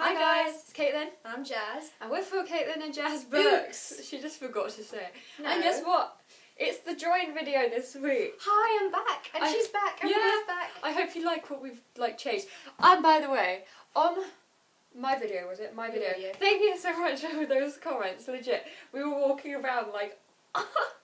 Hi guys, it's Caitlin. I'm Jazz. And we're for Caitlin and Jazz Books. She just forgot to say it. No. And guess what? It's the join video this week. Hi, I'm back. And she's back. Everybody's back. I hope you like what we've changed. And by the way, on my video, was it? My video. Yeah. Thank you so much for those comments, legit. We were walking around like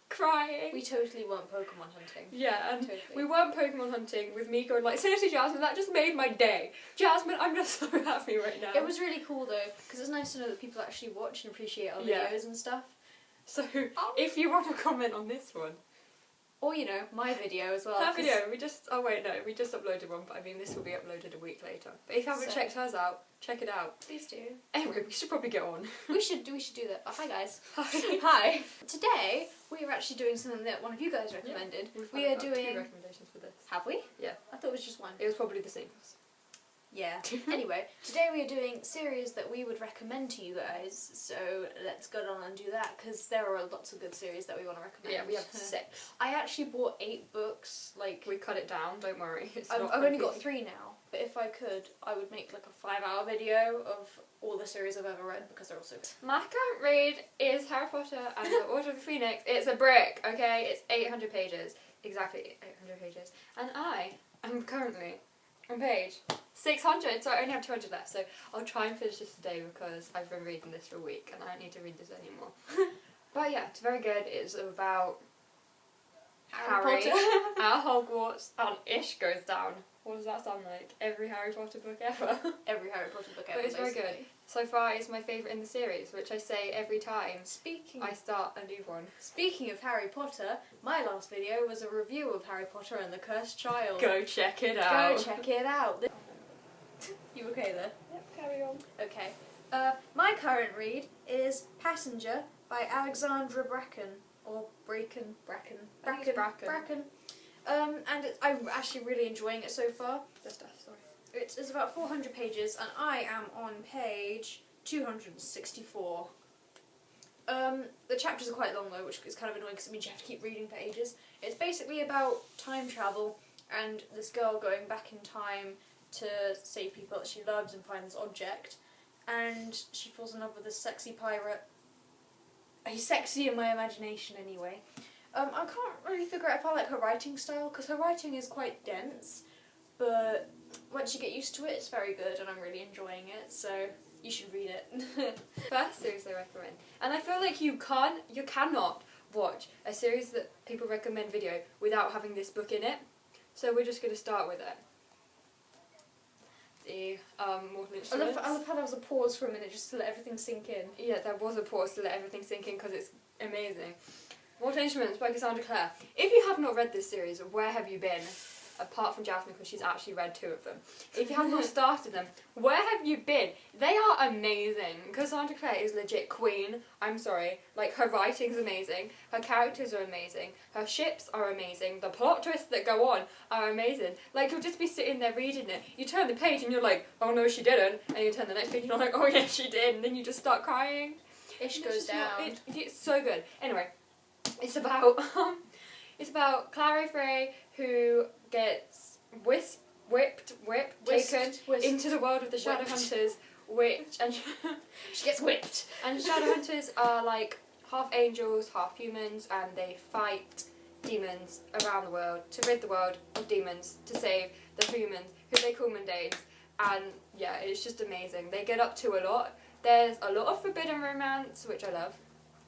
crying. We totally weren't Pokemon hunting. Yeah, and Totally. we weren't Pokemon hunting with me going like, seriously Jasmine, that just made my day. Jasmine, I'm just so happy right now. It was really cool though, because it's nice to know that people actually watch and appreciate our videos and stuff. So, if you want to comment on this one. Or, you know, my video as well. That video, we just uploaded one, but I mean this will be uploaded a week later. But if you haven't checked hers out, check it out. Please do. Anyway, we should probably get on. we should do that. But hi guys. Hi. Hi. Today, we are actually doing something that one of you guys recommended. Yeah, we are got doing... 2 recommendations for this. Have we? Yeah. I thought it was just one. It was probably the same for us. Yeah. Anyway, today we are doing series that we would recommend to you guys, so let's go on and do that, because there are lots of good series that we want to recommend. Yeah, we have 6. I actually bought 8 books, like... We cut it down, don't worry. I've only got 3 now, but if I could, I would make like a 5-hour video of all the series I've ever read, because they're all so good. My current read is Harry Potter and the Order of the Phoenix. It's a brick, okay? It's 800 pages. Exactly 800 pages. And I am currently on page 600, so I only have 200 left, so I'll try and finish this today because I've been reading this for a week and I don't need to read this anymore. But yeah, it's very good. It's about Harry at Hogwarts and Ish goes down. What does that sound like? Every Harry Potter book ever. Every Harry Potter book ever, But it's very good. So far it's my favourite in the series, which I say every time I start a new one. Speaking of Harry Potter, my last video was a review of Harry Potter and the Cursed Child. Go check it out. Go check it out. You okay there? Yep, carry on. Okay. My current read is Passenger by Alexandra Bracken. Or Bracken. I think it's Bracken. And I'm actually really enjoying it so far. Sorry. It's about 400 pages and I am on page 264. The chapters are quite long though, which is kind of annoying because it means you have to keep reading for ages. It's basically about time travel and this girl going back in time to save people that she loves and find this object, and she falls in love with this sexy pirate. He's sexy in my imagination anyway. I can't really figure out if I like her writing style, because her writing is quite dense, but once you get used to it, it's very good and I'm really enjoying it, so you should read it. First series I recommend. And I feel like you cannot watch a series that people recommend video without having this book in it. So we're just going to start with it. The Mortal Instruments. I love how there was a pause for a minute just to let everything sink in. Yeah, there was a pause to let everything sink in because it's amazing. Mortal Instruments by Cassandra Clare. If you have not read this series, where have you been? Apart from Jasmine, because she's actually read 2 of them. If you have not started them, where have you been? They are amazing. Cassandra Clare is legit queen. I'm sorry. Like, her writing's amazing. Her characters are amazing. Her ships are amazing. The plot twists that go on are amazing. Like, you'll just be sitting there reading it. You turn the page and you're like, oh no, she didn't. And you turn the next page and you're like, oh yeah, she did. And then you just start crying. Ish goes down. It's so good. Anyway, it's about Clary Frey, who gets whipped, taken into the world of the Shadowhunters, she gets whipped. And Shadowhunters are like half angels, half humans, and they fight demons around the world to rid the world of demons to save the humans, who they call mundanes. And yeah, it's just amazing. They get up to a lot. There's a lot of forbidden romance, which I love.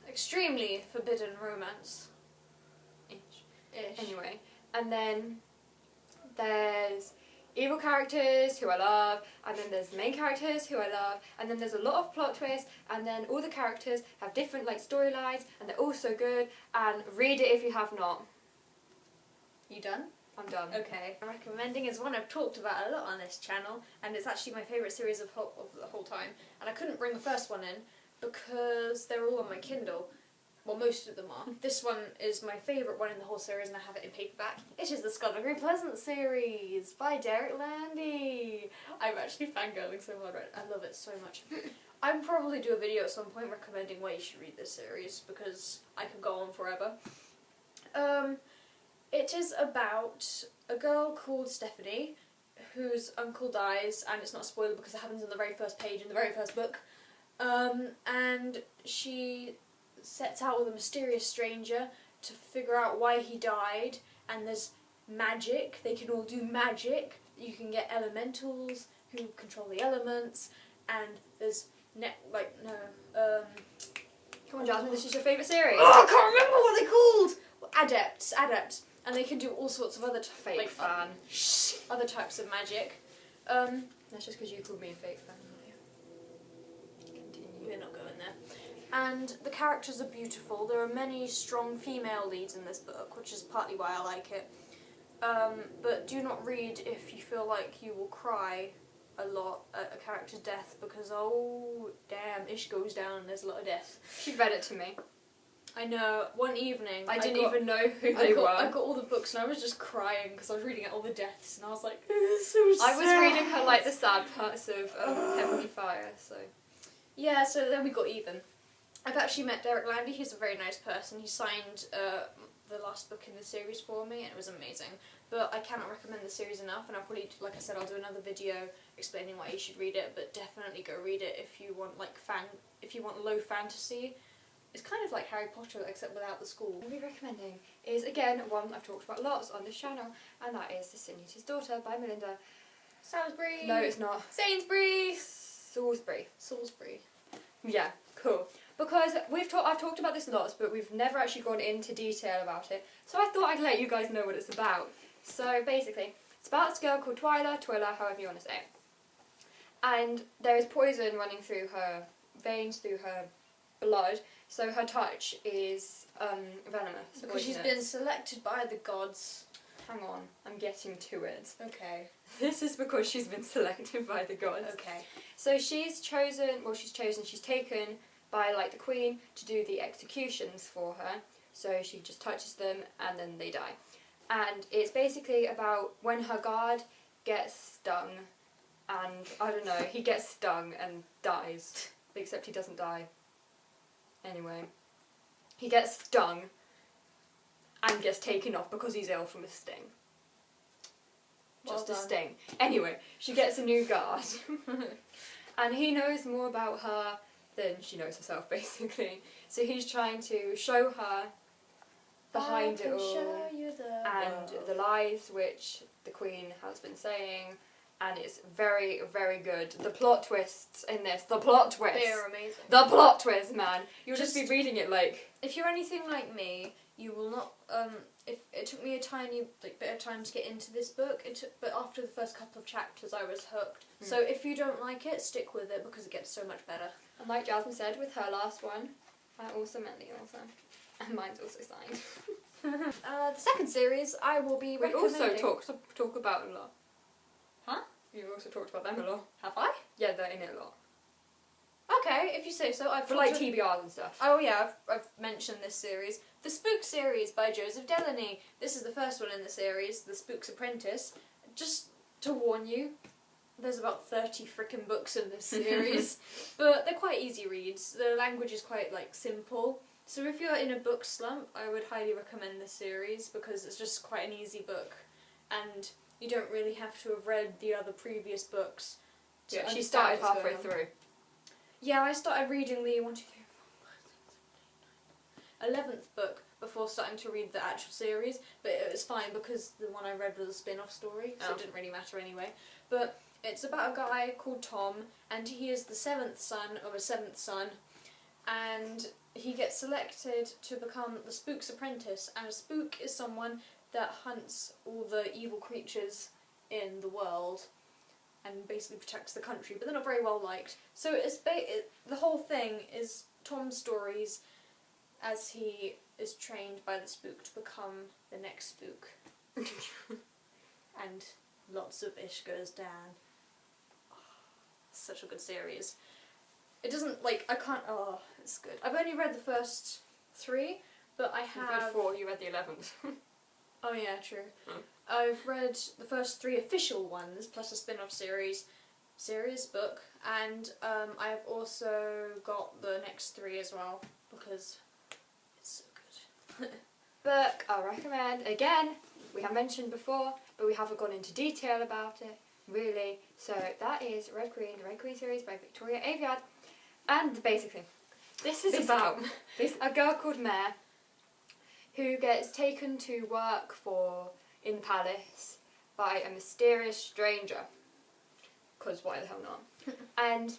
Extremely forbidden romance. Ish. Anyway, and then there's evil characters who I love, and then there's the main characters who I love, and then there's a lot of plot twists, and then all the characters have different like storylines, and they're all so good. And read it if you have not. You done? I'm done. Okay. Recommending is one I've talked about a lot on this channel, and it's actually my favourite series of the whole time. And I couldn't bring the first one in because they're all on my Kindle. Well, most of them are. This one is my favourite one in the whole series and I have it in paperback. It is the Skullduggery Pleasant series by Derek Landy. I'm actually fangirling so hard right now. I love it so much. I'll probably do a video at some point recommending why you should read this series because I could go on forever. It is about a girl called Stephanie whose uncle dies, and it's not a spoiler because it happens in the very first page in the very first book. And she sets out with a mysterious stranger to figure out why he died, and there's magic. They can all do magic. You can get elementals who control the elements, and there's Come on, Jasmine, this is your favourite series. Oh, I can't remember what they're called. Adepts, and they can do all sorts of other Fake fan. other types of magic. That's just because you called me a fake fan. Continue. We're not going there. And the characters are beautiful. There are many strong female leads in this book, which is partly why I like it. But do not read if you feel like you will cry a lot at a character's death, because oh damn, Ish goes down and there's a lot of death. She read it to me. I know, one evening I didn't even know who they were. I got all the books and I was just crying because I was reading out all the deaths and I was like, this is so sad. I was reading her like the sad parts of Heavenly Fire, so... Yeah, so then we got even. I've actually met Derek Landy. He's a very nice person. He signed the last book in the series for me, and it was amazing. But I cannot recommend the series enough, and I'll probably, like I said, I'll do another video explaining why you should read it. But definitely go read it if you want if you want low fantasy. It's kind of like Harry Potter, except without the school. What I'll be recommending is, again, one I've talked about lots on this channel, and that is The Sin Eater's Daughter by Melinda. Salisbury. No, it's not. Sainsbury. Salisbury. Yeah, cool. Because I've talked about this lots, but we've never actually gone into detail about it. So I thought I'd let you guys know what it's about. So basically, it's about this girl called Twila, however you want to say it. And there is poison running through her veins, through her blood. So her touch is venomous. Because she's been selected by the gods. Hang on, I'm getting to it. Okay. This is because she's been selected by the gods. Okay. So she's taken by like the queen to do the executions for her. So she just touches them and then they die. And it's basically about when her guard gets stung, and I don't know, he gets stung and dies. Except he doesn't die. Anyway. He gets stung and gets taken off because he's ill from a sting. Just a sting. Anyway, she gets a new guard. And he knows more about her than she knows herself, basically. So he's trying to show her behind it all and the lies which the queen has been saying. And it's very, very good. The plot twists in this. The plot twists. They are amazing. The plot twist, man. You'll just be reading it like... If you're anything like me, you will not... if it took me a tiny bit of time to get into this book, but after the first couple of chapters I was hooked. So if you don't like it, stick with it because it gets so much better. And like Jasmine said with her last one, I also meant the author. And mine's also signed. The second series I will be recommending... We also talk about a lot. Huh? You've also talked about them a lot. Have I? Yeah, they're in it a lot. Okay, if you say so. For like TBRs and stuff. Oh yeah, I've mentioned this series. The Spook series by Joseph Delaney. This is the first one in the series, The Spook's Apprentice. Just to warn you, there's about 30 frickin' books in this series. But they're quite easy reads. The language is quite like simple. So if you're in a book slump, I would highly recommend this series because it's just quite an easy book. And you don't really have to have read the other previous books. Yeah, she started halfway through. Yeah, I started reading the 11th book before starting to read the actual series, but it was fine because the one I read was a spin-off story, so it didn't really matter anyway. But it's about a guy called Tom, and he is the 7th son of a 7th son, and he gets selected to become the Spook's apprentice, and a spook is someone that hunts all the evil creatures in the world and basically protects the country, but they're not very well liked. So the whole thing is Tom's stories as he is trained by the spook to become the next spook. And lots of ish goes down. Oh, such a good series. It doesn't, like, it's good. I've only read the first 3, but I have... You've read 4, you read the 11th. Oh yeah, true. I've read the first 3 official ones, plus a spin-off series book, and I've also got the next 3 as well, because it's so good. Book I recommend, again, we have mentioned before, but we haven't gone into detail about it, really. So that is Red Queen, the Red Queen series by Victoria Aveyard. And basically, this is about a girl called Mare who gets taken to work in the palace by a mysterious stranger. Because why the hell not? And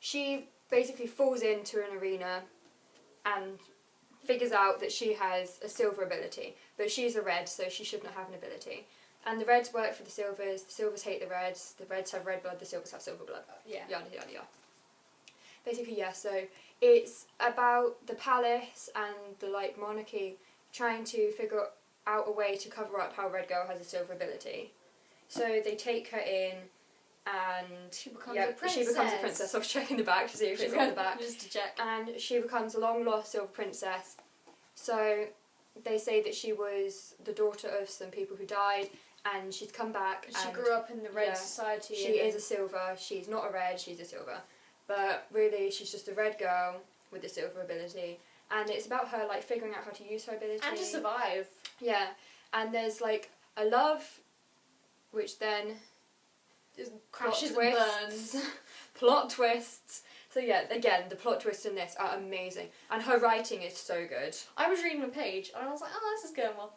she basically falls into an arena and figures out that she has a silver ability, but she's a red, so she should not have an ability. And the reds work for the silvers hate the reds have red blood, the silvers have silver blood. Yeah. Yada yada yada. Basically, yeah, so it's about the palace and the like monarchy trying to figure out a way to cover up how Red Girl has a silver ability. So they take her in and she becomes a princess. She becomes a princess. I was checking the back to see if it's on the back. Just to check. And she becomes a long lost silver princess. So they say that she was the daughter of some people who died, and she's come back. She grew up in the red society. She is a silver. She's not a red. She's a silver. But really, she's just a red girl with a silver ability. And it's about her like figuring out how to use her ability and to survive. Yeah, and there's like a love, which then just crashes and burns. Plot twists. So yeah, again, the plot twists in this are amazing, and her writing is so good. I was reading a page and I was like, oh, this is going well.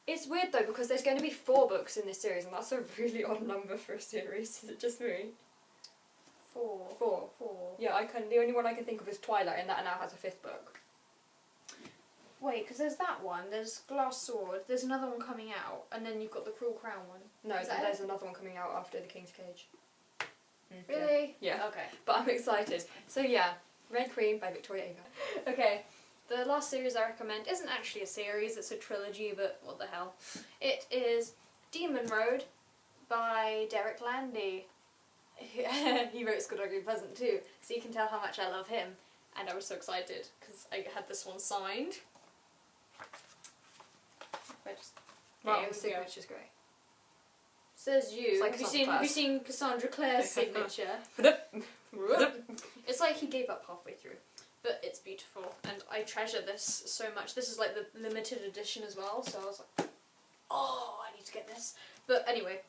It's weird though because there's going to be 4 books in this series, and that's a really odd number for a series. Is it just me? 4. Yeah, the only one I can think of is Twilight, and that now has a 5th book. Wait, because there's that one, there's Glass Sword, there's another one coming out, and then you've got the Cruel Crown one. No, there's another one coming out after The King's Cage. Really? Yeah. Okay. But I'm excited. So yeah, Red Queen by Victoria Aveyard. Okay. The last series I recommend isn't actually a series, it's a trilogy, but what the hell. It is Demon Road by Derek Landy. He wrote Skullduggery Pleasant too, so you can tell how much I love him. And I was so excited, because I had this one signed. Wow, the signature's great. Says you. Like have you seen Cassandra Clare's signature? It's like he gave up halfway through. But it's beautiful, and I treasure this so much. This is like the limited edition as well, so I was like, oh, I need to get this. But anyway,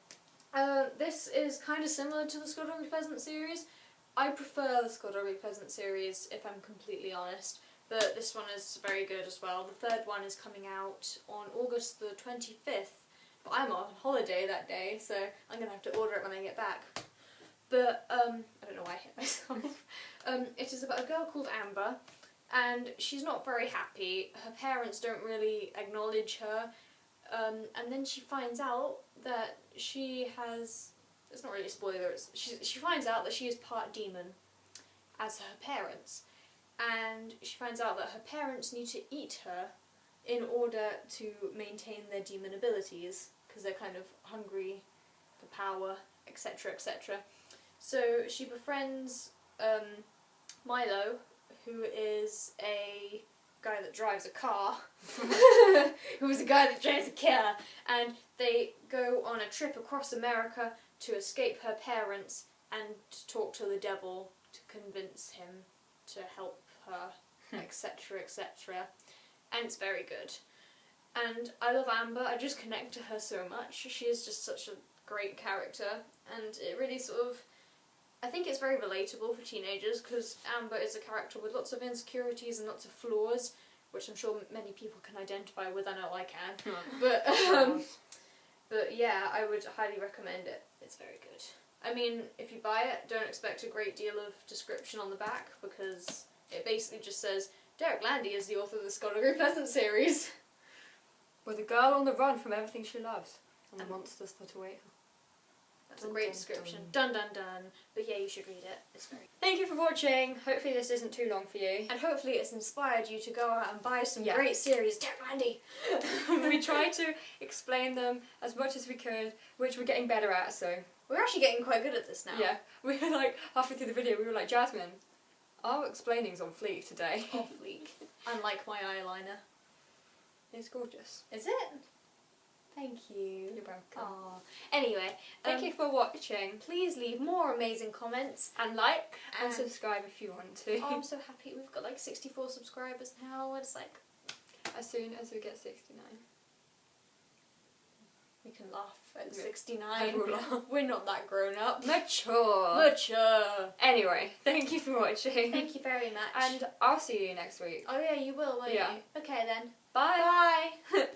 this is kind of similar to the Skullduggery Pleasant series. I prefer the Skullduggery Pleasant series, if I'm completely honest, but this one is very good as well. The 3rd one is coming out on August the 25th, but I'm on holiday that day, so I'm going to have to order it when I get back. But, I don't know why I hit myself. It is about a girl called Amber, and she's not very happy. Her parents don't really acknowledge her, and then she finds out that she has... It's not really a spoiler, she finds out that she is part demon, as her parents. And she finds out that her parents need to eat her in order to maintain their demon abilities, because they're kind of hungry for power, etc, etc. So she befriends Milo, who is a guy that drives a car, who is a guy that drives a car, and they go on a trip across America to escape her parents and to talk to the devil to convince him to help her, etc, etc. And it's very good. And I love Amber, I just connect to her so much. She is just such a great character, and it really sort of... I think it's very relatable for teenagers, because Amber is a character with lots of insecurities and lots of flaws, which I'm sure many people can identify with. I know I can. But yeah, I would highly recommend it. It's very good. I mean, if you buy it, don't expect a great deal of description on the back, because it basically just says, Derek Landy is the author of the Skullduggery Pleasant series. With a girl on the run from everything she loves, and the monsters that await her. That's a great description. Dun dun dun. But yeah, you should read it. It's very good. Thank you for watching. Hopefully this isn't too long for you. And hopefully it's inspired you to go out and buy some great series. Derek Landy! We tried to explain them as much as we could, which we're getting better at, so... We're actually getting quite good at this now. Yeah. We were like, halfway through the video, we were like, Jasmine, our explaining's on fleek today. On fleek. Unlike my eyeliner. It's gorgeous. Is it? Thank you. You're welcome. Aww. Anyway, thank you for watching. Please leave more amazing comments. And like and subscribe if you want to. Oh, I'm so happy. We've got like 64 subscribers now. It's like... As soon as we get 69. We can laugh at Yeah. 69. Everyone laugh. We're not that grown up. Mature. Mature. Anyway, thank you for watching. Thank you very much. And I'll see you next week. oh yeah, you will, won't Yeah. you? Okay then. Bye. Bye.